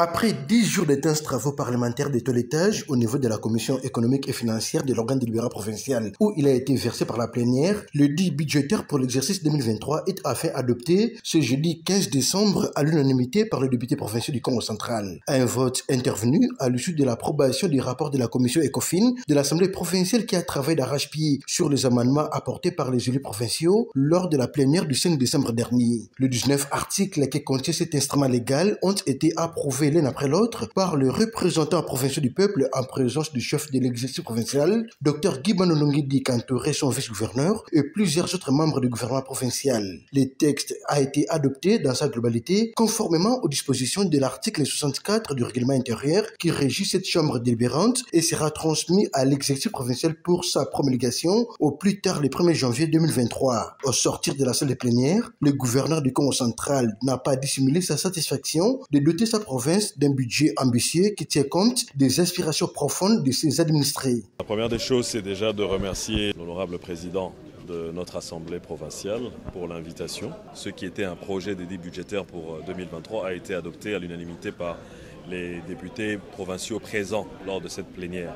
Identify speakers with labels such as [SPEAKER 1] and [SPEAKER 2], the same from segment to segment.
[SPEAKER 1] Après 10 jours d'intenses travaux parlementaires de toilettage au niveau de la Commission économique et financière de l'organe délibérant provincial où il a été versé par la plénière, le dit budgétaire pour l'exercice 2023 est enfin adopté ce jeudi 15 décembre à l'unanimité par le député provincial du Congo central. Un vote intervenu à l'issue de l'approbation du rapport de la Commission ECOFIN de l'Assemblée provinciale qui a travaillé d'arrache-pied sur les amendements apportés par les élus provinciaux lors de la plénière du 5 décembre dernier. Les 19 articles qui contiennent cet instrument légal ont été approuvés l'un après l'autre par le représentant provincial du peuple en présence du chef de l'exécutif provincial, Dr Guy Banonongidi Kantoré, son vice-gouverneur, et plusieurs autres membres du gouvernement provincial. Le texte a été adopté dans sa globalité, conformément aux dispositions de l'article 64 du règlement intérieur qui régit cette chambre délibérante et sera transmis à l'exécutif provincial pour sa promulgation au plus tard le 1er janvier 2023. Au sortir de la salle de plénière, le gouverneur du Congo central n'a pas dissimulé sa satisfaction de doter sa province d'un budget ambitieux qui tient compte des aspirations profondes de ses administrés.
[SPEAKER 2] La première des choses, c'est déjà de remercier l'honorable président de notre Assemblée provinciale pour l'invitation. Ce qui était un projet dédié budgétaire pour 2023 a été adopté à l'unanimité par les députés provinciaux présents lors de cette plénière.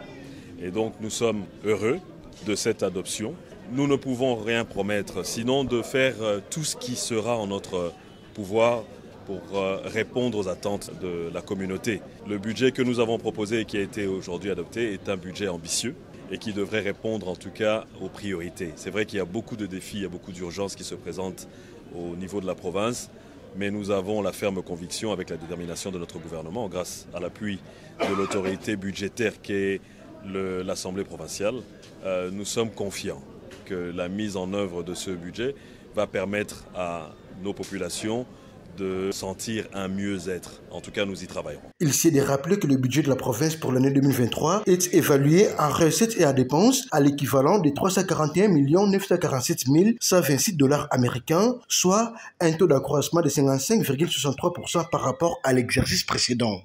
[SPEAKER 2] Et donc nous sommes heureux de cette adoption. Nous ne pouvons rien promettre, sinon de faire tout ce qui sera en notre pouvoir pour répondre aux attentes de la communauté. Le budget que nous avons proposé et qui a été aujourd'hui adopté est un budget ambitieux et qui devrait répondre en tout cas aux priorités. C'est vrai qu'il y a beaucoup de défis, il y a beaucoup d'urgences qui se présentent au niveau de la province, mais nous avons la ferme conviction avec la détermination de notre gouvernement, grâce à l'appui de l'autorité budgétaire qu'est l'Assemblée provinciale, nous sommes confiants que la mise en œuvre de ce budget va permettre à nos populations de sentir un mieux-être. En tout cas, nous y travaillerons.
[SPEAKER 1] Il s'est de rappeler que le budget de la province pour l'année 2023 est évalué en recettes et en dépenses à l'équivalent de 341 947 126 $ américains, soit un taux d'accroissement de 55,63% par rapport à l'exercice précédent.